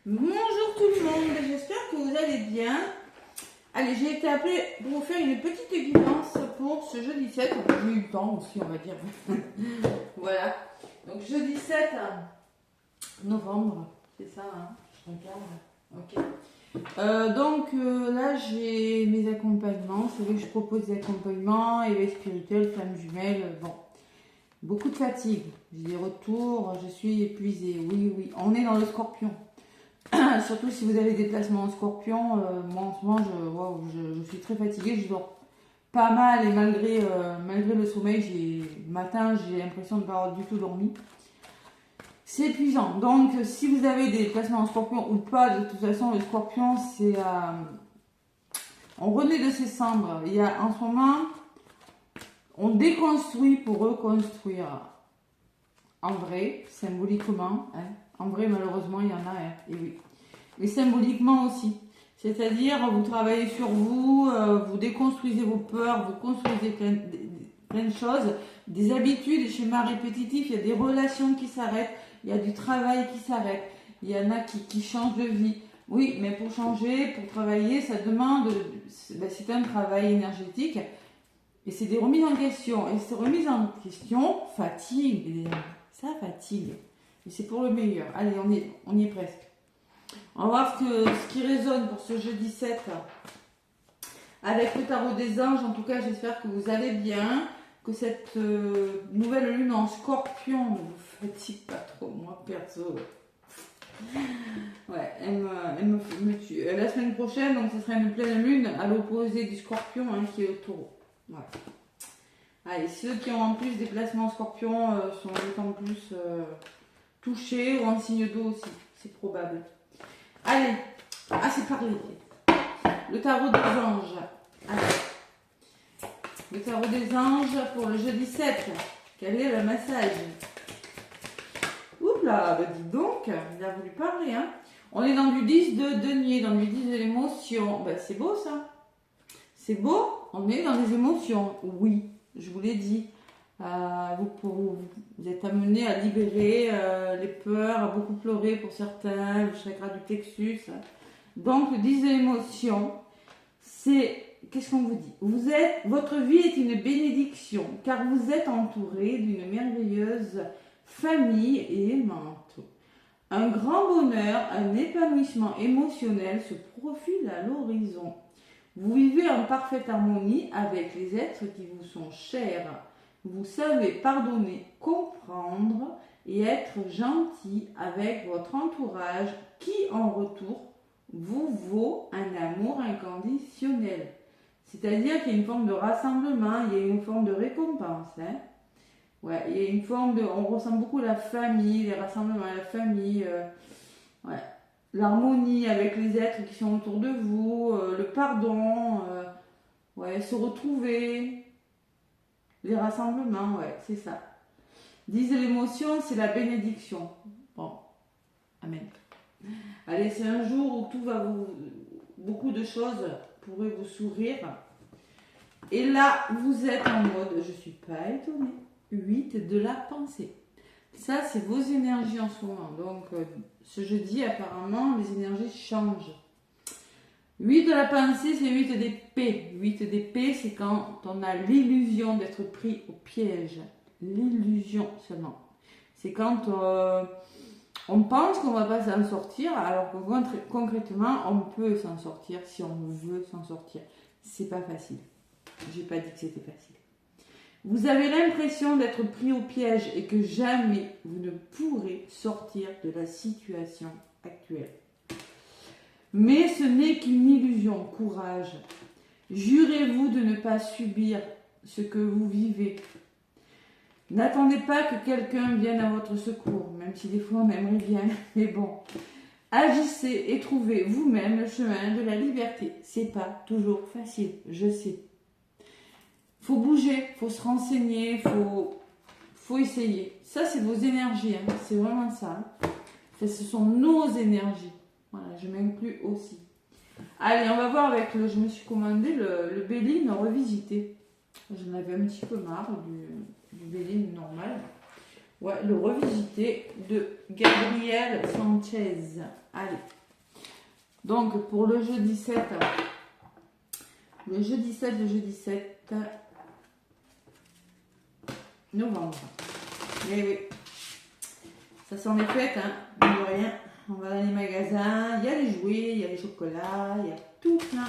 Bonjour tout le monde, j'espère que vous allez bien. Allez, j'ai été appelée pour vous faire une petite guidance pour ce jeudi 7. J'ai eu le temps aussi, on va dire. Voilà. Donc jeudi 7 novembre, c'est ça, hein, je regarde. Ok. Là, j'ai mes accompagnements. C'est vrai que je propose des accompagnements, éveil spirituel, flamme jumelle. Bon, beaucoup de fatigue. J'ai des retours, je suis épuisée. Oui, on est dans le scorpion. Surtout si vous avez des placements en scorpion, moi en ce moment je suis très fatiguée, je dors pas mal et malgré le sommeil, le matin j'ai l'impression de ne pas avoir du tout dormi. C'est épuisant. Donc si vous avez des placements en scorpion ou pas, de toute façon le scorpion c'est on renaît de ses cendres. Il y a en ce moment, on déconstruit pour reconstruire. En vrai, symboliquement, hein. En vrai malheureusement il y en a, hein. Et oui. Mais symboliquement aussi. C'est-à-dire, vous travaillez sur vous, vous déconstruisez vos peurs, vous construisez plein de choses, des habitudes, des schémas répétitifs, il y a des relations qui s'arrêtent, il y a du travail qui s'arrête, il y en a qui changent de vie. Oui, mais pour changer, pour travailler, ça demande, c'est un travail énergétique et c'est des remises en question. Et ces remises en question fatiguent, ça fatigue. Et c'est pour le meilleur. Allez, on y est presque. On va voir ce qui résonne pour ce jeudi 7 avec le tarot des anges. En tout cas, j'espère que vous allez bien, que cette nouvelle lune en scorpion ne vous fatigue pas trop. Moi, perso, ouais, elle me tue. La semaine prochaine, donc ce sera une pleine lune à l'opposé du scorpion, hein, qui est le taureau. Ouais. Allez, ceux qui ont en plus des placements en scorpion sont d'autant plus touchés, ou en signe d'eau aussi, c'est probable. Allez, c'est parlé. Le tarot des anges. Allez. Le tarot des anges pour le jeudi 7. Quel est le massage? Oups là, bah dis donc, il a voulu parler, hein. On est dans du 10 de denier, dans du 10 de l'émotion. Ben, c'est beau ça. C'est beau, on est dans des émotions. Oui, je vous l'ai dit. Vous êtes amené à libérer les peurs, à beaucoup pleurer pour certains, le chakra du plexus. Donc, le 10 de l'émotion, c'est, qu'est-ce qu'on vous dit? Votre vie est une bénédiction, car vous êtes entouré d'une merveilleuse famille et aimante. Un grand bonheur, un épanouissement émotionnel se profile à l'horizon. Vous vivez en parfaite harmonie avec les êtres qui vous sont chers. Vous savez pardonner, comprendre et être gentil avec votre entourage qui, en retour, vous vaut un amour inconditionnel. C'est-à-dire qu'il y a une forme de rassemblement, il y a une forme de récompense. Hein. Ouais, il y a une forme de... On ressent beaucoup la famille, les rassemblements, la famille, ouais. L'harmonie avec les êtres qui sont autour de vous, le pardon, ouais, se retrouver... Les rassemblements, ouais, c'est ça. 10 de l'émotion, c'est la bénédiction. Bon, amen. Allez, c'est un jour où tout va vous... Beaucoup de choses pourraient vous sourire. Et là, vous êtes en mode, je ne suis pas étonnée. 8 de la pensée. Ça, c'est vos énergies en ce moment. Donc, ce jeudi, apparemment, les énergies changent. 8 de la pensée, c'est 8 d'épée. 8 d'épée, c'est quand on a l'illusion d'être pris au piège. L'illusion seulement. C'est quand on pense qu'on ne va pas s'en sortir, alors que concrètement, on peut s'en sortir si on veut s'en sortir. C'est pas facile. J'ai pas dit que c'était facile. Vous avez l'impression d'être pris au piège et que jamais vous ne pourrez sortir de la situation actuelle. Mais ce n'est qu'une illusion, courage. Jurez-vous de ne pas subir ce que vous vivez. N'attendez pas que quelqu'un vienne à votre secours, même si des fois on aimerait bien, mais bon. Agissez et trouvez vous-même le chemin de la liberté. C'est pas toujours facile, je sais. Faut bouger, faut se renseigner, faut essayer. Ça, c'est vos énergies, hein. C'est vraiment ça. Hein. Enfin, ce sont nos énergies. Voilà, je m'inclus aussi. Allez, on va voir avec je me suis commandé le Béline revisité. J'en avais un petit peu marre du Béline normal. Ouais, le revisité de Gabriel Sanchez. Allez. Donc, pour le jeudi 7, novembre. Eh oui. Ça s'en est fait, hein, de rien. On va dans les magasins, il y a les jouets, il y a les chocolats, il y a tout plein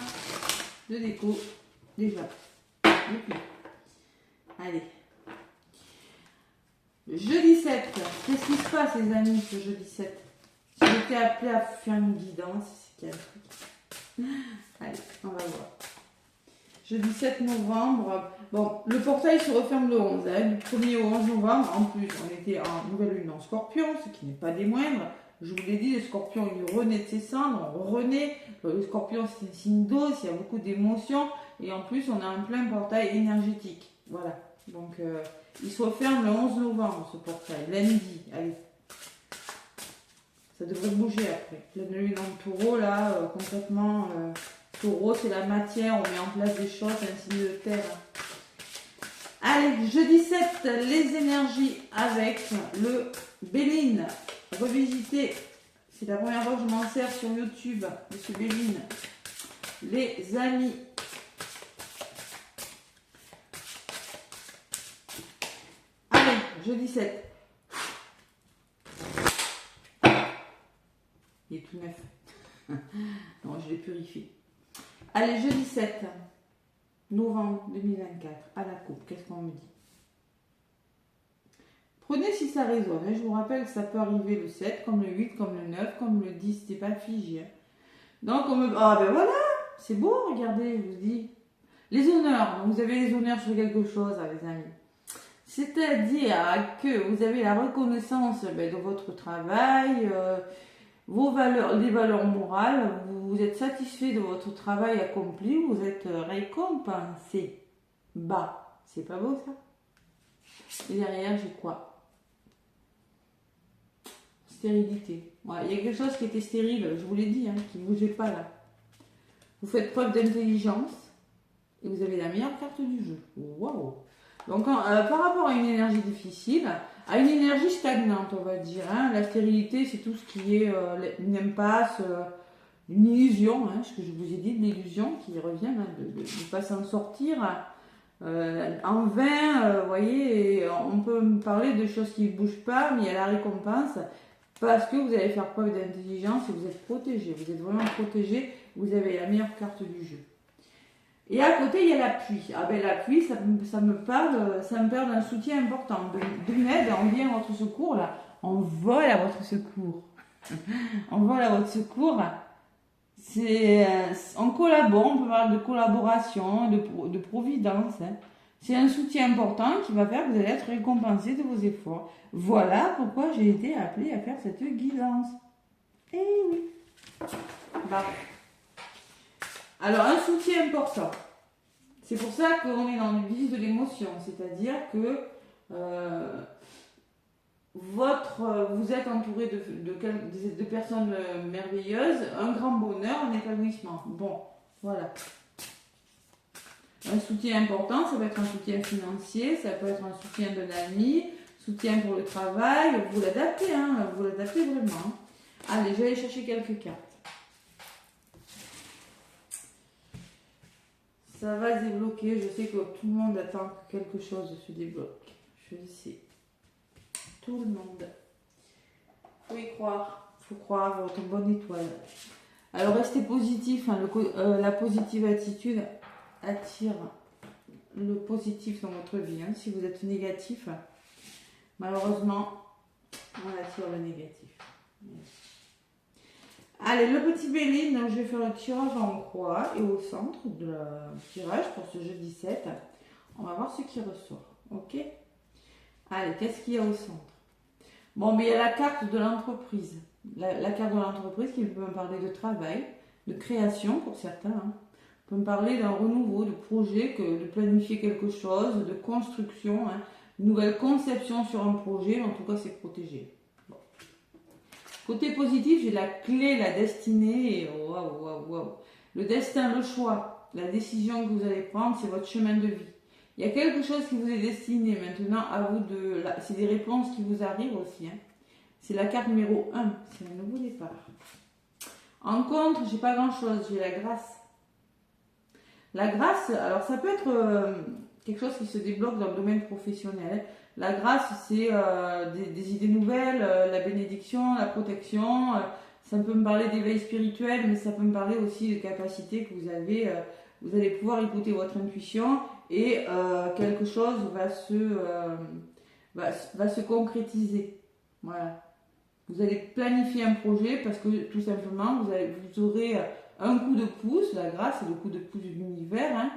de déco déjà. Allez. Jeudi 7, qu'est-ce qui se passe les amis ce jeudi 7? J'ai été appelée à faire une guidance, c'est qu'il y a un truc. Allez, on va voir. Jeudi 7 novembre, bon, le portail se referme le 11, hein, du 1er au 11 novembre. En plus, on était en nouvelle lune en scorpion, ce qui n'est pas des moindres. Je vous l'ai dit, le scorpion, il renaît de ses cendres, on renaît. Le scorpion, c'est un signe d'eau, il y a beaucoup d'émotions. Et en plus, on a un plein portail énergétique. Voilà. Donc, il se referme le 11 novembre, ce portail. Lundi, allez. Ça devrait bouger après. Pleine lune en taureau, là, concrètement, taureau, c'est la matière, on met en place des choses, c'est un signe de terre. Allez, jeudi 7, les énergies avec le Béline. Revisiter, c'est la première fois que je m'en sers sur YouTube, Monsieur Béline. Les amis. Allez, jeudi 7. Il est tout neuf. Non, je l'ai purifié. Allez, jeudi 7 novembre 2024, à la coupe, qu'est-ce qu'on me dit? Prenez si ça résonne. Hein. Je vous rappelle que ça peut arriver le 7, comme le 8, comme le 9, comme le 10, c'est pas figé. Hein. Donc, on me... Ah ben voilà, c'est beau, regardez, je vous dis. Les honneurs, vous avez les honneurs sur quelque chose, hein, les amis. C'est-à-dire que vous avez la reconnaissance de votre travail, vos valeurs, les valeurs morales, vous êtes satisfait de votre travail accompli, vous êtes récompensé. Bah, c'est pas beau ça? Et derrière, j'ai quoi? Stérilité. Ouais, il y a quelque chose qui était stérile, je vous l'ai dit, hein, qui ne bougeait pas là. Vous faites preuve d'intelligence et vous avez la meilleure carte du jeu. Waouh! Donc, par rapport à une énergie difficile, à une énergie stagnante, on va dire. Hein, la stérilité, c'est tout ce qui est une impasse, une illusion, hein, ce que je vous ai dit, de l'illusion qui revient, hein, de ne pas s'en sortir. En vain, vous voyez, et on peut me parler de choses qui ne bougent pas, mais il y a la récompense parce que vous allez faire preuve d'intelligence et vous êtes protégé. Vous êtes vraiment protégé, vous avez la meilleure carte du jeu. Et à côté, il y a la pluie. Ah ben la pluie, ça me parle d'un soutien important, d'une aide, on vient à votre secours là, on vole à votre secours. On vole à votre secours. On collabore, on peut parler de collaboration, de providence. Hein. C'est un soutien important qui va faire que vous allez être récompensé de vos efforts. Voilà pourquoi j'ai été appelée à faire cette guidance. Eh oui. Bah. Alors, un soutien important. C'est pour ça qu'on est dans le vif de l'émotion. C'est-à-dire que vous êtes entouré de personnes merveilleuses, un grand bonheur, un épanouissement. Bon, voilà. Un soutien important, ça peut être un soutien financier, ça peut être un soutien d'un ami, soutien pour le travail, vous l'adaptez, hein, vous l'adaptez vraiment. Allez, je vais aller chercher quelques cartes. Ça va se débloquer, je sais que tout le monde attend que quelque chose se débloque. Je le sais. Tout le monde. Faut y croire. Faut croire votre bonne étoile. Alors restez positif. Hein, la positive attitude attire le positif dans votre vie. Hein. Si vous êtes négatif, malheureusement, on attire le négatif. Allez, le petit Béline, je vais faire le tirage en croix et au centre de tirage pour ce jeudi 7. On va voir ce qui ressort. Ok? Allez, qu'est-ce qu'il y a au centre? Bon, mais il y a la carte de l'entreprise. La carte de l'entreprise qui peut me parler de travail, de création pour certains. Hein. Peut me parler d'un renouveau, de projet, de planifier quelque chose, de construction, hein. Une nouvelle conception sur un projet, mais en tout cas, c'est protégé. Bon. Côté positif, j'ai la clé, la destinée. Et waouh, waouh, waouh. Le destin, le choix, la décision que vous allez prendre, c'est votre chemin de vie. Il y a quelque chose qui vous est destiné maintenant à vous de... C'est des réponses qui vous arrivent aussi. Hein. C'est la carte numéro 1. C'est un nouveau départ. En contre, j'ai pas grand-chose, j'ai la grâce. La grâce, alors ça peut être quelque chose qui se débloque dans le domaine professionnel. La grâce, c'est des idées nouvelles, la bénédiction, la protection. Ça peut me parler d'éveil spirituel, mais ça peut me parler aussi de capacités que vous avez. Vous allez pouvoir écouter votre intuition et quelque chose va se concrétiser. Voilà. Vous allez planifier un projet parce que tout simplement, vous aurez un coup de pouce. La grâce, c'est le coup de pouce de l'univers. Hein.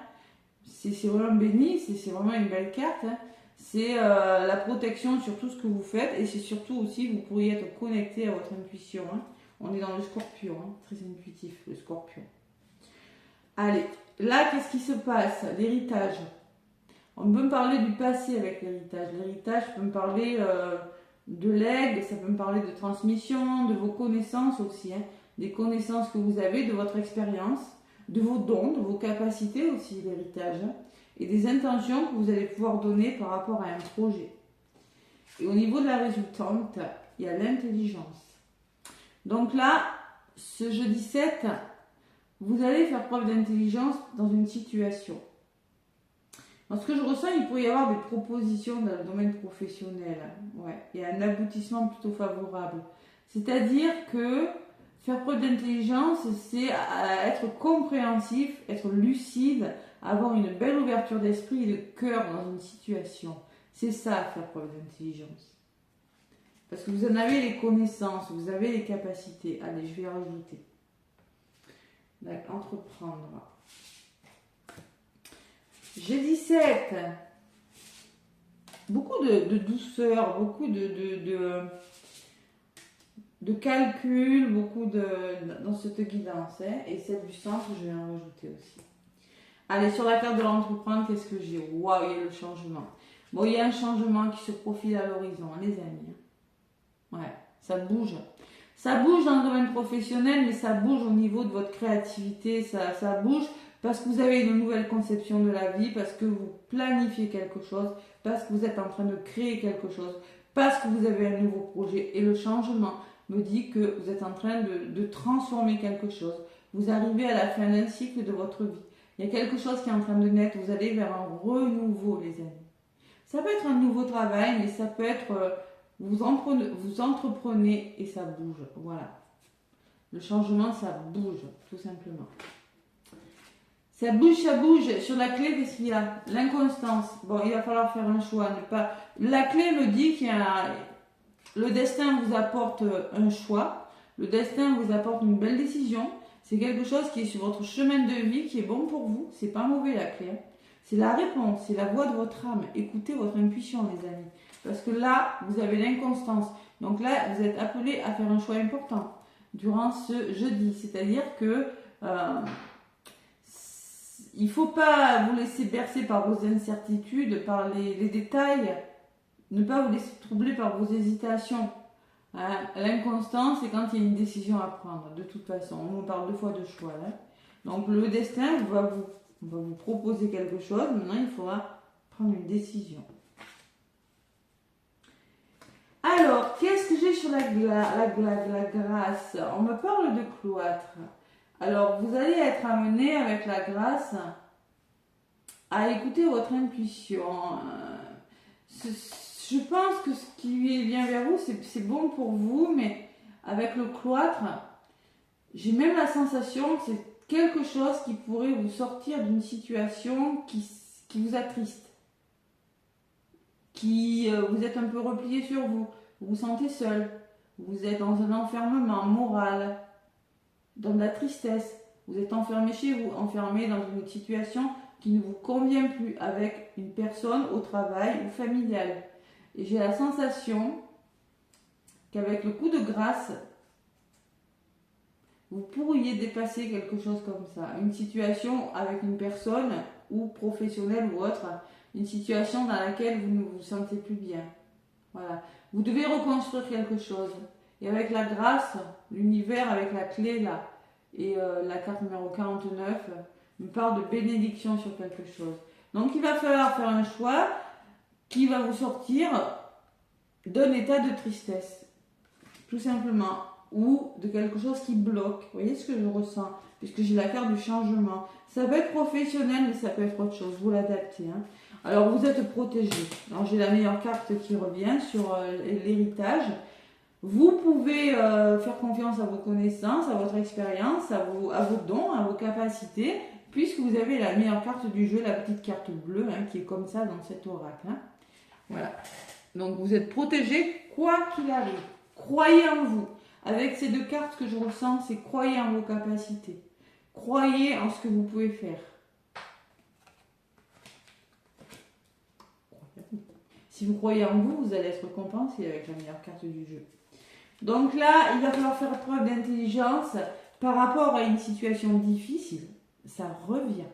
C'est vraiment béni, c'est vraiment une belle carte. Hein. C'est la protection sur tout ce que vous faites et c'est surtout aussi, vous pourriez être connecté à votre intuition. Hein. On est dans le scorpion, hein, très intuitif, le scorpion. Allez, là, qu'est-ce qui se passe? L'héritage. On peut me parler du passé avec l'héritage. L'héritage peut me parler de legs, ça peut me parler de transmission, de vos connaissances aussi, hein, des connaissances que vous avez, de votre expérience, de vos dons, de vos capacités aussi, l'héritage, hein, et des intentions que vous allez pouvoir donner par rapport à un projet. Et au niveau de la résultante, il y a l'intelligence. Donc là, ce jeudi 7, vous allez faire preuve d'intelligence dans une situation. Dans ce que je ressens, il pourrait y avoir des propositions dans le domaine professionnel. Ouais, il y a un aboutissement plutôt favorable. C'est-à-dire que faire preuve d'intelligence, c'est être compréhensif, être lucide, avoir une belle ouverture d'esprit et de cœur dans une situation. C'est ça, faire preuve d'intelligence. Parce que vous en avez les connaissances, vous avez les capacités. Allez, je vais rajouter. Entreprendre. J'ai 17. Beaucoup de douceur, beaucoup de calcul, beaucoup dans cette guidance. Hein, et celle du centre, je vais en rajouter aussi. Allez, sur la carte de l'entreprendre, qu'est-ce que j'ai? Waouh, il y a le changement. Bon, il y a un changement qui se profile à l'horizon, les amis. Ouais, ça bouge. Ça bouge dans le domaine professionnel, mais ça bouge au niveau de votre créativité. Ça bouge parce que vous avez une nouvelle conception de la vie, parce que vous planifiez quelque chose, parce que vous êtes en train de créer quelque chose, parce que vous avez un nouveau projet. Et le changement me dit que vous êtes en train de transformer quelque chose. Vous arrivez à la fin d'un cycle de votre vie. Il y a quelque chose qui est en train de naître. Vous allez vers un renouveau, les amis. Ça peut être un nouveau travail, mais ça peut être... Vous entreprenez et ça bouge. Voilà. Le changement, ça bouge, tout simplement. Ça bouge. Sur la clé, qu'est-ce qu'il y a? L'inconstance. Bon, il va falloir faire un choix. La clé me dit qu'il y a... Le destin vous apporte un choix. Le destin vous apporte une belle décision. C'est quelque chose qui est sur votre chemin de vie, qui est bon pour vous. C'est pas mauvais, la clé. C'est la réponse, c'est la voix de votre âme. Écoutez votre intuition, les amis. Parce que là, vous avez l'inconstance. Donc là, vous êtes appelé à faire un choix important durant ce jeudi. C'est-à-dire que il ne faut pas vous laisser bercer par vos incertitudes, par les détails. Ne pas vous laisser troubler par vos hésitations. Hein. L'inconstance, c'est quand il y a une décision à prendre. De toute façon, on parle deux fois de choix. Hein. Donc le destin va vous proposer quelque chose. Maintenant, il faudra prendre une décision. Alors, qu'est-ce que j'ai sur la grâce? On me parle de cloître. Alors, vous allez être amené avec la grâce à écouter votre intuition. Je pense que ce qui vient vers vous, c'est bon pour vous, mais avec le cloître, j'ai même la sensation que c'est quelque chose qui pourrait vous sortir d'une situation qui vous attriste. Vous êtes un peu replié sur vous, vous vous sentez seul, vous êtes dans un enfermement moral, dans de la tristesse, vous êtes enfermé chez vous, enfermé dans une situation qui ne vous convient plus avec une personne au travail ou familiale. Et j'ai la sensation qu'avec le coup de grâce, vous pourriez dépasser quelque chose comme ça, une situation avec une personne ou professionnelle ou autre, une situation dans laquelle vous ne vous sentez plus bien. Voilà. Vous devez reconstruire quelque chose. Et avec la grâce, l'univers avec la clé là, et la carte numéro 49, me parle de bénédiction sur quelque chose. Donc il va falloir faire un choix qui va vous sortir d'un état de tristesse. Tout simplement. ou de quelque chose qui bloque. Vous voyez ce que je ressens? Puisque j'ai la carte du changement. Ça peut être professionnel, mais ça peut être autre chose. Vous l'adaptez. Hein. Alors, vous êtes protégé. Alors, j'ai la meilleure carte qui revient sur l'héritage. Vous pouvez faire confiance à vos connaissances, à votre expérience, à vos dons, à vos capacités, puisque vous avez la meilleure carte du jeu, la petite carte bleue, hein, qui est comme ça dans cet oracle. Hein. Voilà. Donc, vous êtes protégé quoi qu'il arrive. Croyez en vous. Avec ces deux cartes, ce que je ressens, c'est croyez en vos capacités. Croyez en ce que vous pouvez faire. Si vous croyez en vous, vous allez être récompensé avec la meilleure carte du jeu. Donc là, il va falloir faire preuve d'intelligence par rapport à une situation difficile. Ça revient.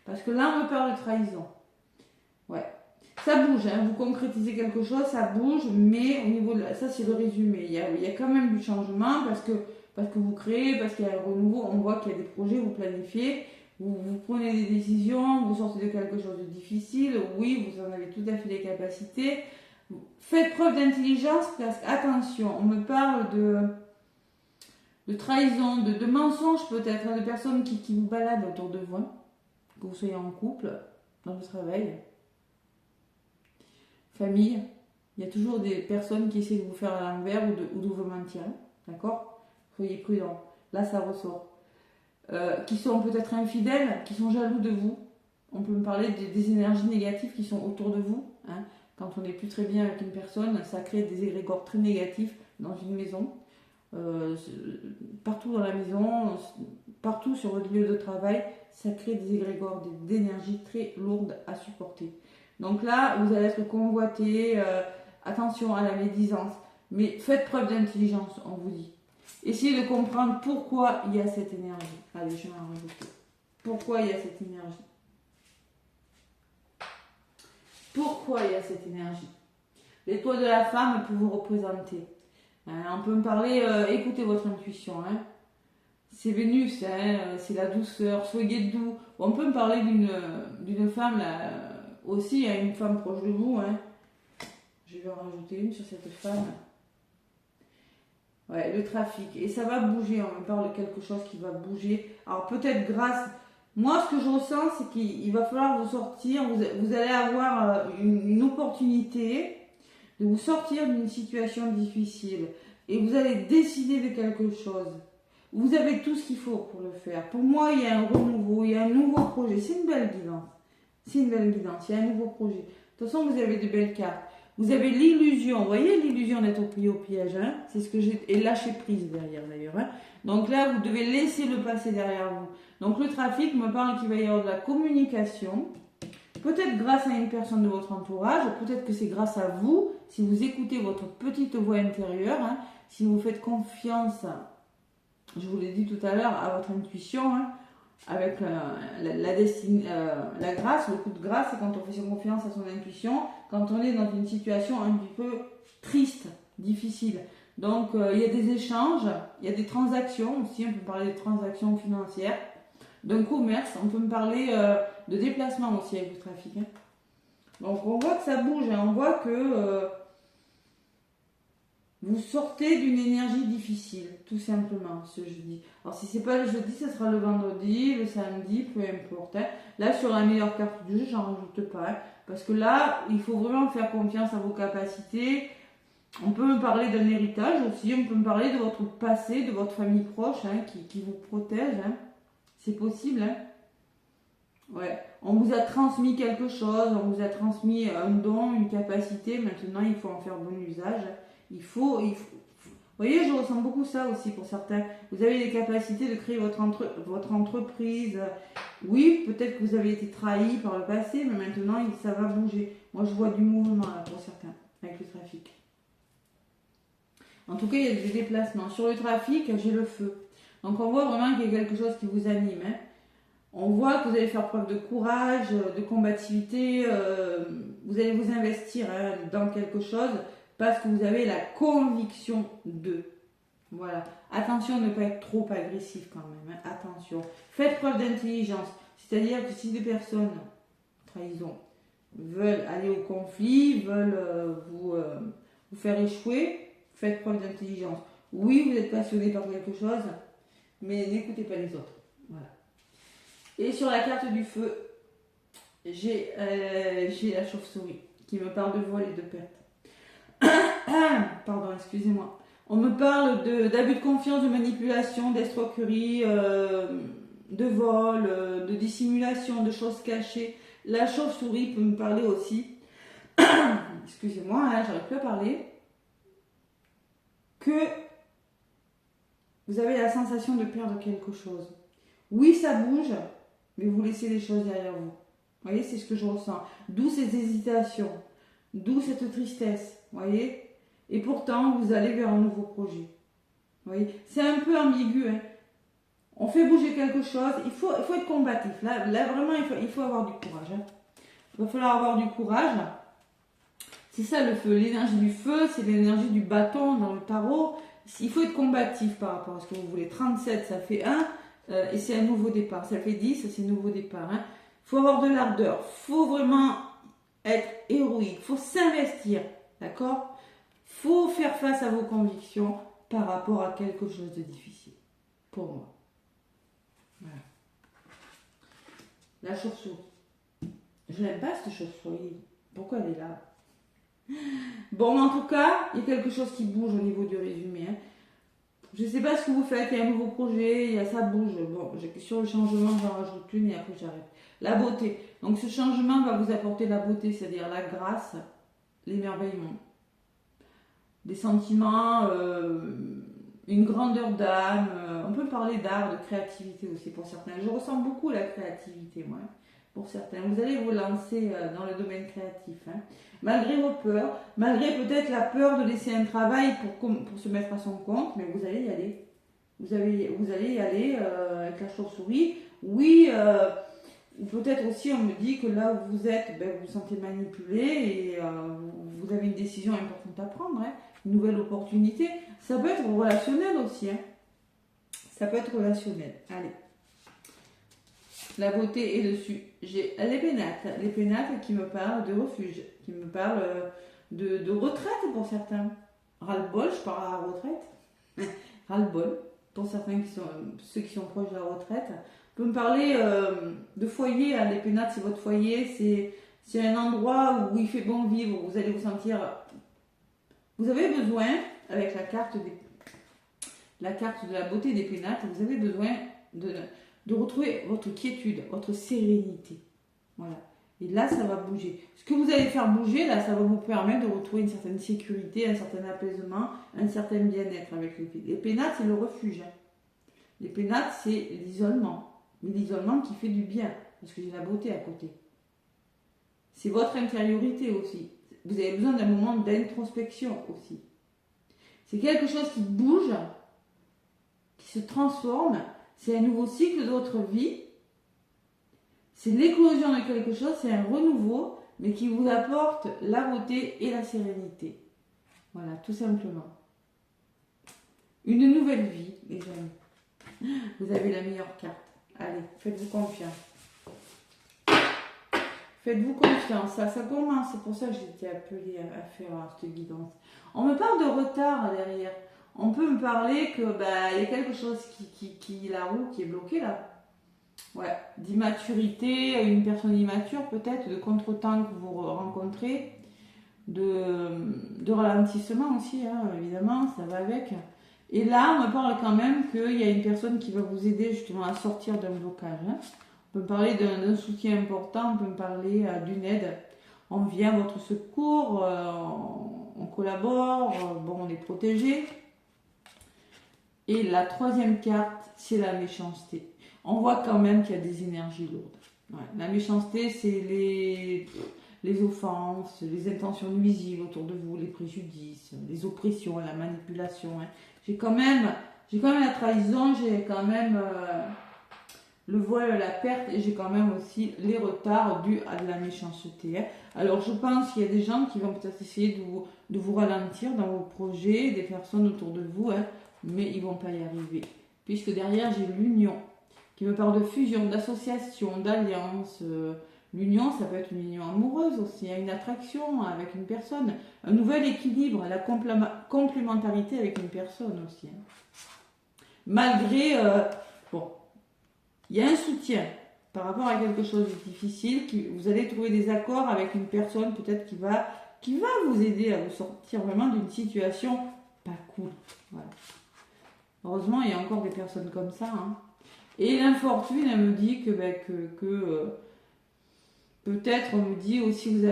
Parce que là, on me parle de trahison. Ouais. Ça bouge, hein. Vous concrétisez quelque chose, ça bouge, mais au niveau de ça, c'est le résumé. Il y a quand même du changement parce que vous créez, parce qu'il y a un renouveau. On voit qu'il y a des projets, vous planifiez, vous prenez des décisions, vous sortez de quelque chose de difficile. Oui, vous en avez tout à fait les capacités. Faites preuve d'intelligence parce qu'attention, on me parle de trahison, de mensonges peut-être, hein, de personnes qui vous baladent autour de vous, que vous soyez en couple, dans le travail, famille. Il y a toujours des personnes qui essaient de vous faire à l'envers ou de vous mentir, hein, d'accord? Soyez prudents, là ça ressort. Qui sont peut-être infidèles, qui sont jaloux de vous. On peut me parler des énergies négatives qui sont autour de vous, hein. Quand on n'est plus très bien avec une personne, ça crée des égrégores très négatifs dans une maison, partout dans la maison, partout sur votre lieu de travail, ça crée des égrégores, d'énergie très lourdes à supporter. Donc là, vous allez être convoité, attention à la médisance, mais faites preuve d'intelligence, on vous dit. Essayez de comprendre pourquoi il y a cette énergie. Allez, je vais en rajouter. Pourquoi il y a cette énergie? Pourquoi il y a cette énergie? L'étoile de la femme peut vous représenter. On peut me parler, écoutez votre intuition. Hein. C'est Vénus, hein, c'est la douceur, soyez doux. On peut me parler d'une femme là, aussi, hein, une femme proche de vous. Hein. Je vais en rajouter une sur cette femme. Ouais, le trafic. Et ça va bouger, on me parle de quelque chose qui va bouger. Alors peut-être grâce... Moi, ce que je ressens, c'est qu'il va falloir vous sortir, vous allez avoir une opportunité de vous sortir d'une situation difficile. Et vous allez décider de quelque chose. Vous avez tout ce qu'il faut pour le faire. Pour moi, il y a un renouveau, il y a un nouveau projet. C'est une belle guidance. C'est une belle guidance, il y a un nouveau projet. De toute façon, vous avez de belles cartes. Vous avez l'illusion, vous voyez l'illusion d'être pris au piège, hein? C'est ce que j'ai... Et lâcher prise derrière d'ailleurs. Hein? Donc là, vous devez laisser le passé derrière vous. Donc le trafic me parle qu'il va y avoir de la communication, peut-être grâce à une personne de votre entourage, peut-être que c'est grâce à vous, si vous écoutez votre petite voix intérieure, hein, si vous faites confiance, je vous l'ai dit tout à l'heure, à votre intuition, hein, avec la grâce, le coup de grâce, c'est quand on fait confiance à son intuition, quand on est dans une situation un petit peu triste, difficile. Donc il y a des échanges, il y a des transactions aussi, on peut parler de transactions financières, d'un commerce, on peut me parler de déplacement aussi avec le trafic. Hein. Donc on voit que ça bouge, hein, on voit que vous sortez d'une énergie difficile, tout simplement, ce jeudi. Alors si c'est pas le jeudi, ce sera le vendredi, le samedi, peu importe. Hein. Là, sur la meilleure carte du jeu, j'en rajoute pas. Hein, parce que là, il faut vraiment faire confiance à vos capacités. On peut me parler d'un héritage aussi, on peut me parler de votre passé, de votre famille proche, hein, qui vous protège. Hein. C'est possible. Hein. Ouais. On vous a transmis quelque chose, on vous a transmis un don, une capacité. Maintenant, il faut en faire bon usage. Il faut... Vous voyez, je ressens beaucoup ça aussi pour certains. Vous avez les capacités de créer votre entreprise. Oui, peut-être que vous avez été trahi par le passé, mais maintenant, ça va bouger. Moi, je vois du mouvement là, pour certains, avec le trafic. En tout cas, il y a des déplacements. Sur le trafic, j'ai le feu. Donc, on voit vraiment qu'il y a quelque chose qui vous anime. Hein. On voit que vous allez faire preuve de courage, de combativité. Vous allez vous investir hein, dans quelque chose. Parce que vous avez la conviction de. Voilà. Attention de ne pas être trop agressif quand même. Hein. Attention. Faites preuve d'intelligence. C'est-à-dire que si des personnes, trahison, veulent aller au conflit, veulent vous faire échouer, faites preuve d'intelligence. Oui, vous êtes passionné par quelque chose, mais n'écoutez pas les autres. Voilà. Et sur la carte du feu, j'ai la chauve-souris qui me parle de vol et de perte. Pardon, excusez-moi. On me parle d'abus de confiance, de manipulation, d'escroquerie, de vol, de dissimulation, de choses cachées. La chauve-souris peut me parler aussi. Excusez-moi, hein, j'arrive plus à parler. Que vous avez la sensation de perdre quelque chose. Oui, ça bouge, mais vous laissez les choses derrière vous. Vous voyez, c'est ce que je ressens. D'où ces hésitations, d'où cette tristesse. Vous voyez. Et pourtant, vous allez vers un nouveau projet. Vous voyez, c'est un peu ambigu. Hein. On fait bouger quelque chose. Il faut être combatif. Là vraiment, il faut avoir du courage. Hein. Il va falloir avoir du courage. C'est ça le feu. L'énergie du feu, c'est l'énergie du bâton dans le tarot. Il faut être combatif par rapport à ce que vous voulez. 37, ça fait 1. Et c'est un nouveau départ. Ça fait 10, c'est un nouveau départ. Hein. Il faut avoir de l'ardeur. Il faut vraiment être héroïque. Il faut s'investir. D'accord ? Il faut faire face à vos convictions par rapport à quelque chose de difficile. Pour moi. Voilà. La chauve-souris. Je n'aime pas cette chauve-souris. Pourquoi elle est là ? Bon, en tout cas, il y a quelque chose qui bouge au niveau du résumé. Hein. Je ne sais pas ce que vous faites, il y a un nouveau projet, ça bouge. Bon, sur le changement, j'en rajoute une et après j'arrête. La beauté. Donc ce changement va vous apporter la beauté, c'est-à-dire la grâce, l'émerveillement. Des sentiments, une grandeur d'âme. On peut parler d'art, de créativité aussi pour certains. Je ressens beaucoup la créativité, moi. Pour certains. Vous allez vous lancer dans le domaine créatif. Hein. Malgré vos peurs, malgré peut-être la peur de laisser un travail pour se mettre à son compte, mais vous allez y aller. Vous allez y aller avec la chauve-souris. Oui, ou peut-être aussi on me dit que là où vous êtes, ben, vous vous sentez manipulé et vous avez une décision importante à prendre, hein, une nouvelle opportunité. Ça peut être relationnel aussi. Hein. Ça peut être relationnel. Allez. La beauté est dessus. J'ai les pénates qui me parlent de refuge, qui me parlent de retraite pour certains. Ras-le-bol, je parle à la retraite. Ras-le-bol, pour certains ceux qui sont proches de la retraite. On peut me parler de foyer. Hein. Les pénates, c'est votre foyer. C'est un endroit où il fait bon vivre. Vous allez vous sentir... Vous avez besoin, avec la carte de la beauté des pénates, vous avez besoin de retrouver votre quiétude, votre sérénité. Voilà. Et là, ça va bouger. Ce que vous allez faire bouger, là, ça va vous permettre de retrouver une certaine sécurité, un certain apaisement, un certain bien-être avec les pénates. Les pénates, c'est le refuge. Hein. Les pénates, c'est l'isolement. Mais l'isolement qui fait du bien, parce que j'ai la beauté à côté. C'est votre intériorité aussi. Vous avez besoin d'un moment d'introspection aussi. C'est quelque chose qui bouge, qui se transforme. C'est un nouveau cycle de votre vie. C'est l'éclosion de quelque chose, c'est un renouveau, mais qui vous apporte la beauté et la sérénité. Voilà, tout simplement. Une nouvelle vie, les amis. Vous avez la meilleure carte. Allez, faites-vous confiance. Faites-vous confiance. Ça commence. C'est pour ça que j'ai été appelée à faire cette guidance. On me parle de retard derrière. On peut me parler que y a quelque chose qui la roue qui est bloquée là. Ouais, d'immaturité, une personne immature peut-être, de contretemps que vous rencontrez, de ralentissement aussi, hein, évidemment, ça va avec. Et là, on me parle quand même qu'il y a une personne qui va vous aider justement à sortir d'un blocage. Hein. On peut me parler d'un soutien important, on peut me parler d'une aide. On vient à votre secours, on collabore, on est protégé. Et la troisième carte, c'est la méchanceté. On voit quand même qu'il y a des énergies lourdes. Ouais. La méchanceté, c'est les offenses, les intentions nuisibles autour de vous, les préjudices, les oppressions, la manipulation. Hein. J'ai quand même la trahison, j'ai quand même le voile, la perte, et j'ai quand même aussi les retards dus à de la méchanceté. Hein. Alors je pense qu'il y a des gens qui vont peut-être essayer de vous ralentir dans vos projets, des personnes autour de vous, hein, mais ils ne vont pas y arriver. Puisque derrière, j'ai l'union, qui me parle de fusion, d'association, d'alliance, l'union, ça peut être une union amoureuse aussi, une attraction avec une personne, un nouvel équilibre, la complémentarité avec une personne aussi. Malgré, bon, il y a un soutien par rapport à quelque chose de difficile, vous allez trouver des accords avec une personne peut-être qui va vous aider à vous sortir vraiment d'une situation pas cool. Voilà. Heureusement, il y a encore des personnes comme ça. Hein. Et l'infortune, elle me dit que peut-être, on me dit aussi, vous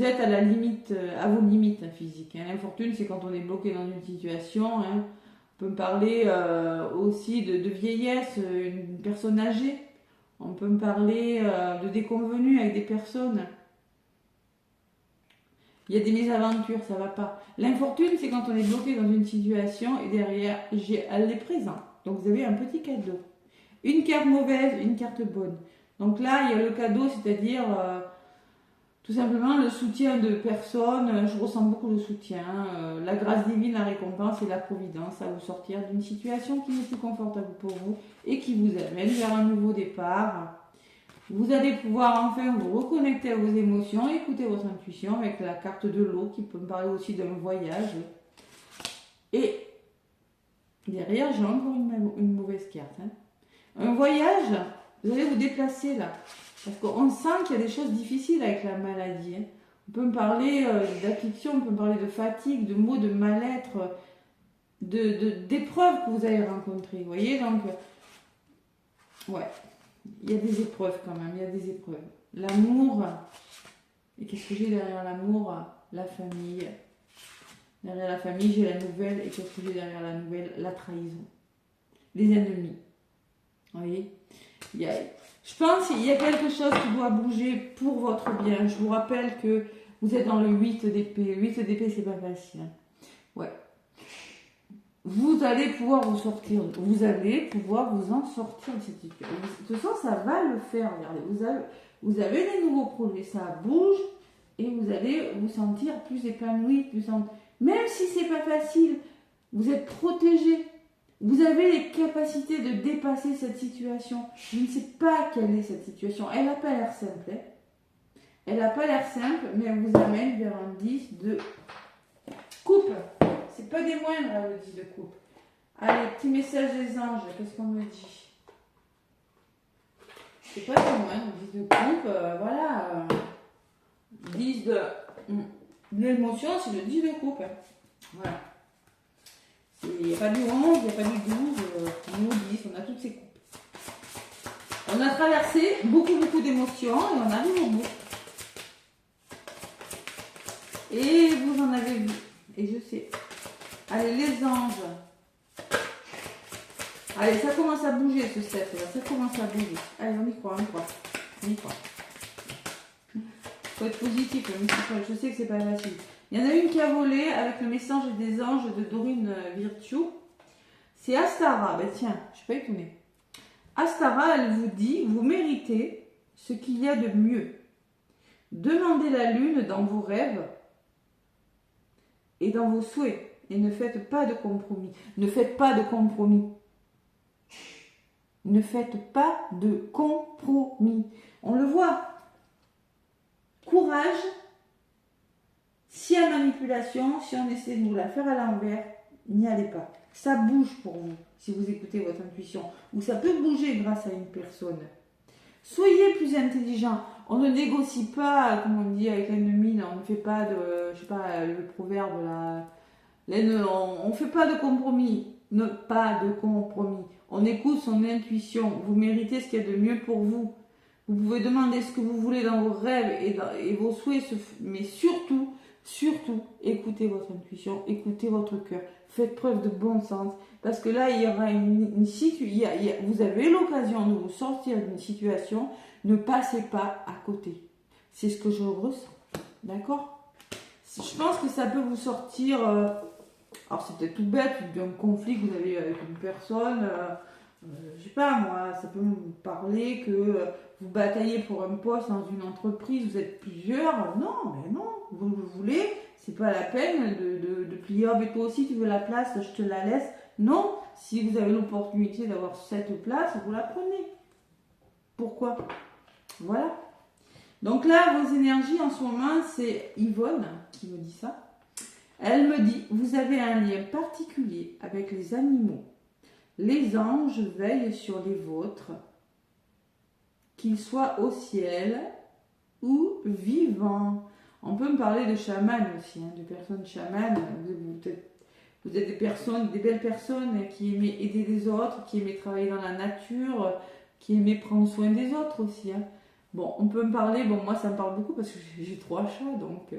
êtes à la limite, à vos limites physiques. Hein. L'infortune, c'est quand on est bloqué dans une situation. Hein. On peut me parler aussi de vieillesse, une personne âgée. On peut me parler de déconvenues avec des personnes. Il y a des mésaventures, ça va pas. L'infortune, c'est quand on est bloqué dans une situation et derrière, elle est présente. Donc vous avez un petit cadeau. Une carte mauvaise, une carte bonne. Donc là, il y a le cadeau, c'est-à-dire tout simplement le soutien de personnes. Je ressens beaucoup de soutien. La grâce divine, la récompense et la providence à vous sortir d'une situation qui n'est plus confortable pour vous et qui vous amène vers un nouveau départ. Vous allez pouvoir enfin vous reconnecter à vos émotions, écouter votre intuition avec la carte de l'eau qui peut me parler aussi d'un voyage. Et derrière, j'ai encore une mauvaise carte. Hein. Un voyage, vous allez vous déplacer là. Parce qu'on sent qu'il y a des choses difficiles avec la maladie. Hein. On peut me parler d'affliction, on peut me parler de fatigue, de maux, de mal-être, d'épreuves que vous allez rencontrer. Vous voyez, donc, ouais. Il y a des épreuves quand même, il y a des épreuves. L'amour, et qu'est-ce que j'ai derrière l'amour? La famille. Derrière la famille, j'ai la nouvelle, et qu'est-ce que j'ai derrière la nouvelle? La trahison. Les ennemis. Vous voyez? Je pense qu'il y a quelque chose qui doit bouger pour votre bien. Je vous rappelle que vous êtes dans le 8 d'épée. 8 d'épée, c'est pas facile. Ouais. Vous allez pouvoir vous sortir, vous allez pouvoir vous en sortir de cette situation. De toute façon, ça va le faire. Regardez, vous avez des nouveaux projets, ça bouge et vous allez vous sentir plus épanoui, même si c'est pas facile, vous êtes protégé. Vous avez les capacités de dépasser cette situation. Je ne sais pas quelle est cette situation. Elle n'a pas l'air simple. Hein. Elle n'a pas l'air simple, mais elle vous amène vers un 10 de coupe. C'est pas des moindres, le 10 de coupe. Allez, petit message des anges, qu'est-ce qu'on me dit? C'est pas des moindres, 10 de coupe, voilà. 10 de l'émotion, c'est le 10 de coupe. Voilà. Il n'y a pas du 11, il n'y a pas du 12, nous 10, on a toutes ces coupes. On a traversé beaucoup d'émotions et on arrive au bout. Et vous en avez vu, et je sais. Allez, les anges. Allez, ça commence à bouger ce set là, ça commence à bouger. Allez, on y croit, on y croit. Faut être positif, je sais que c'est pas facile. Il y en a une qui a volé avec le message des anges de Dorine Virtue. C'est Astara. Ben tiens, je suis pas étonnée. Astara, elle vous dit, vous méritez ce qu'il y a de mieux. Demandez la lune dans vos rêves et dans vos souhaits. Et ne faites pas de compromis. Ne faites pas de compromis. Ne faites pas de compromis. On le voit. Courage. S'il y a manipulation, si on essaie de vous la faire à l'envers, n'y allez pas. Ça bouge pour vous, si vous écoutez votre intuition. Ou ça peut bouger grâce à une personne. Soyez plus intelligent. On ne négocie pas, comme on dit avec l'ennemi, on ne fait pas de, je sais pas, le proverbe là. On ne fait pas de compromis. Pas de compromis. On écoute son intuition. Vous méritez ce qu'il y a de mieux pour vous. Vous pouvez demander ce que vous voulez dans vos rêves et vos souhaits, mais surtout, écoutez votre intuition, écoutez votre cœur. Faites preuve de bon sens. Parce que là, il y aura une situation. Vous avez l'occasion de vous sortir d'une situation. Ne passez pas à côté. C'est ce que je ressens. D'accord? Je pense que ça peut vous sortir. Alors, c'est peut-être tout bête, d'un conflit que vous avez avec une personne. Je sais pas moi, ça peut me parler que vous bataillez pour un poste dans une entreprise, vous êtes plusieurs. Non, mais non, vous le voulez, c'est pas la peine de plier. Oh, mais toi aussi tu veux la place, je te la laisse. Non, si vous avez l'opportunité d'avoir cette place, vous la prenez. Pourquoi? Voilà. Donc là, vos énergies en ce moment, c'est Yvonne qui me dit ça. Elle me dit, vous avez un lien particulier avec les animaux. Les anges veillent sur les vôtres, qu'ils soient au ciel ou vivants. On peut me parler de chamans aussi, hein, de personnes chamanes. Vous êtes des personnes, des belles personnes qui aimaient aider les autres, qui aimaient travailler dans la nature, qui aimaient prendre soin des autres aussi. Hein. Bon, on peut me parler, bon moi ça me parle beaucoup parce que j'ai 3 chats, donc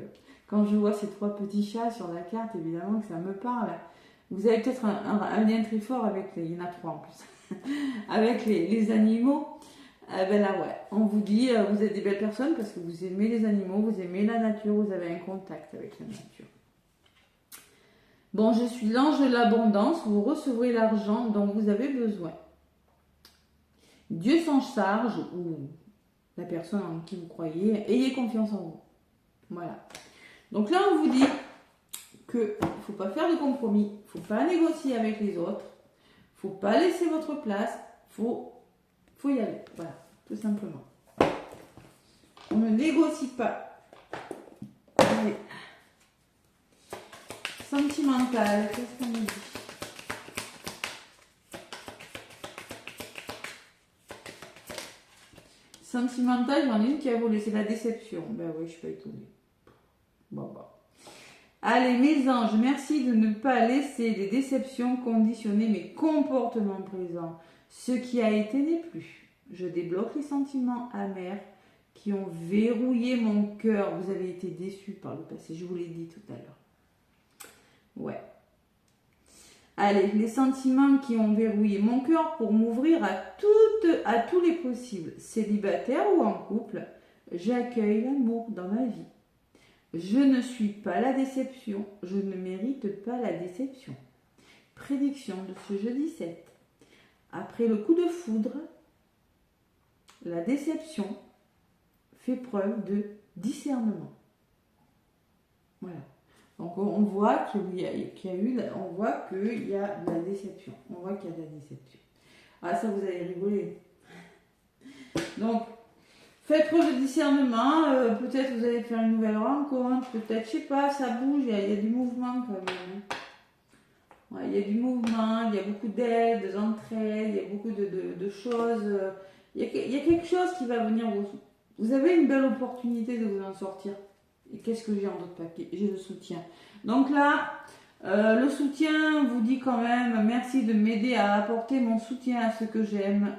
quand je vois ces 3 petits chats sur la carte, évidemment que ça me parle. Vous avez peut-être un lien très fort avec il y en a 3 en plus, avec les animaux. Ben là ouais, on vous dit, vous êtes des belles personnes parce que vous aimez les animaux, vous aimez la nature, vous avez un contact avec la nature. Bon, je suis l'ange de l'abondance, vous recevrez l'argent dont vous avez besoin. Dieu s'en charge, ou la personne en qui vous croyez, ayez confiance en vous. Voilà. Donc là, on vous dit qu'il ne faut pas faire de compromis, il ne faut pas négocier avec les autres, il ne faut pas laisser votre place, il faut y aller. Voilà, tout simplement. On ne négocie pas. Allez. Sentimental, qu'est-ce qu'on me dit? Sentimental, j'en ai une qui a volé, c'est la déception. Ben oui, je suis pas étonnée. Bon. Allez, mes anges, merci de ne pas laisser les déceptions conditionner mes comportements présents. Ce qui a été n'est plus. Je débloque les sentiments amers qui ont verrouillé mon cœur. Vous avez été déçus par le passé, je vous l'ai dit tout à l'heure. Ouais. Allez, les sentiments qui ont verrouillé mon cœur pour m'ouvrir à tous les possibles. Célibataire ou en couple, j'accueille l'amour dans ma vie. Je ne suis pas la déception, je ne mérite pas la déception. Prédiction de ce jeudi 7. Après le coup de foudre, la déception fait preuve de discernement. Voilà. Donc on voit qu'il y a eu, on voit qu'il y a de la déception. On voit qu'il y a de la déception. Ah ça vous allez rigoler. Donc faites preuve de discernement. Peut-être vous allez faire une nouvelle rencontre. Peut-être, je sais pas, ça bouge. Il y a du mouvement quand même. Ouais, il y a du mouvement. Il y a beaucoup d'aide, d'entraide. Il y a beaucoup de choses. Il y a quelque chose qui va venir vous avez une belle opportunité de vous en sortir. Et qu'est-ce que j'ai en d'autres papiers? J'ai le soutien. Donc là, le soutien vous dit quand même merci de m'aider à apporter mon soutien à ce que j'aime.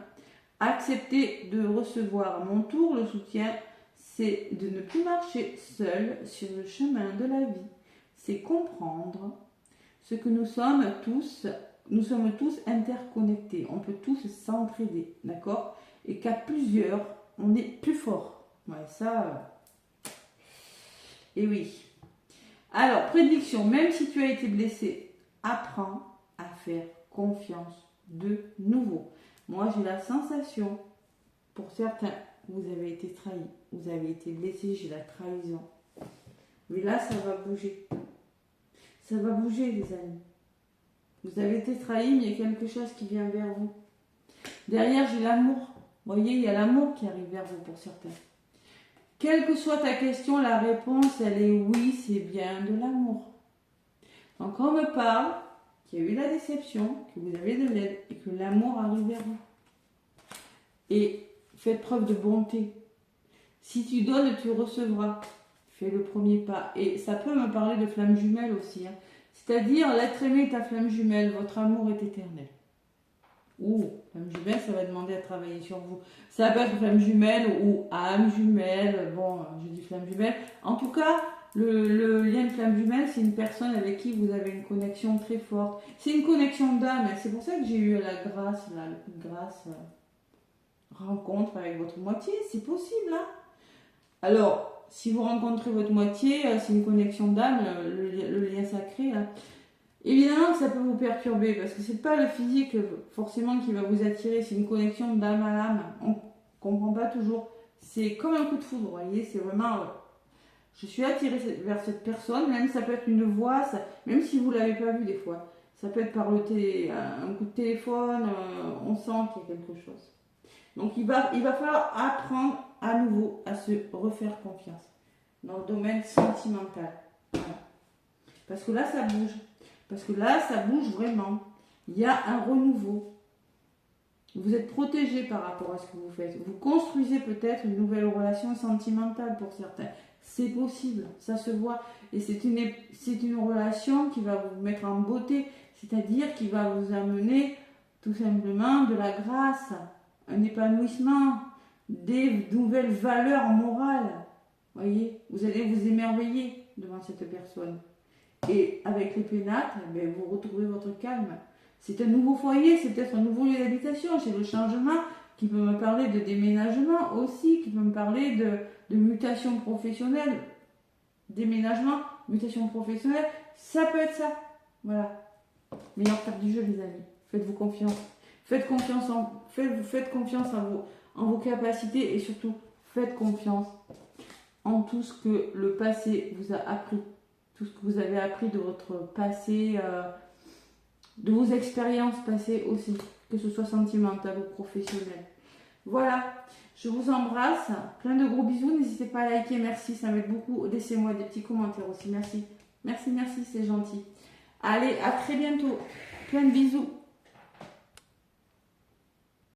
Accepter de recevoir à mon tour le soutien, c'est de ne plus marcher seul sur le chemin de la vie. C'est comprendre ce que nous sommes tous interconnectés. On peut tous s'entraider, d'accord? Et qu'à plusieurs, on est plus fort. Ouais, ça... Et oui. Alors, prédiction, même si tu as été blessé, apprends à faire confiance de nouveau. Moi, j'ai la sensation, pour certains, vous avez été trahi, vous avez été blessé, j'ai la trahison. Mais là, ça va bouger. Ça va bouger, les amis. Vous avez été trahi, mais il y a quelque chose qui vient vers vous. Derrière, j'ai l'amour. Vous voyez, il y a l'amour qui arrive vers vous pour certains. Quelle que soit ta question, la réponse, elle est oui, c'est bien de l'amour. Donc, on me parle qu'il y a eu la déception, que vous avez de l'aide et que l'amour arrive vers vous. Et faites preuve de bonté. Si tu donnes, tu recevras. Fais le premier pas. Et ça peut me parler de flamme jumelle aussi. Hein. C'est-à-dire, l'être aimé est ta flamme jumelle, votre amour est éternel. Ou flamme jumelle, ça va demander à travailler sur vous. Ça peut être flamme jumelle ou âme jumelle. Bon, je dis flamme jumelle. En tout cas, le lien de flamme jumelle, c'est une personne avec qui vous avez une connexion très forte. C'est une connexion d'âme. C'est pour ça que j'ai eu la grâce, là, le coup de grâce. Rencontre avec votre moitié, c'est possible. Hein. Alors, si vous rencontrez votre moitié, c'est une connexion d'âme, le lien sacré. Là. Évidemment que ça peut vous perturber parce que c'est pas le physique forcément qui va vous attirer, c'est une connexion d'âme à l'âme. On comprend pas toujours. C'est comme un coup de foudre, vous voyez, c'est vraiment. Je suis attirée vers cette personne, même ça peut être une voix, même si vous l'avez pas vu des fois. Ça peut être par un coup de téléphone, on sent qu'il y a quelque chose. Donc, il va falloir apprendre à nouveau à se refaire confiance dans le domaine sentimental. Voilà. Parce que là, ça bouge. Parce que là, ça bouge vraiment. Il y a un renouveau. Vous êtes protégé par rapport à ce que vous faites. Vous construisez peut-être une nouvelle relation sentimentale pour certains. C'est possible, ça se voit. Et c'est une relation qui va vous mettre en beauté, c'est-à-dire qui va vous amener tout simplement de la grâce, un épanouissement, des nouvelles valeurs morales. Voyez, vous allez vous émerveiller devant cette personne. Et avec les pénacles, vous retrouvez votre calme. C'est un nouveau foyer, c'est peut-être un nouveau lieu d'habitation. C'est le changement qui peut me parler de déménagement aussi, qui peut me parler de mutation professionnelle, déménagement, mutation professionnelle. Ça peut être ça. Voilà. Meilleure carte du jeu, les amis. Faites-vous confiance. Faites confiance en vos capacités et surtout, faites confiance en tout ce que le passé vous a appris. Tout ce que vous avez appris de votre passé, de vos expériences passées aussi, que ce soit sentimental ou professionnel. Voilà, je vous embrasse, plein de gros bisous, n'hésitez pas à liker, merci, ça m'aide beaucoup, laissez-moi des petits commentaires aussi, merci, c'est gentil. Allez, à très bientôt, plein de bisous.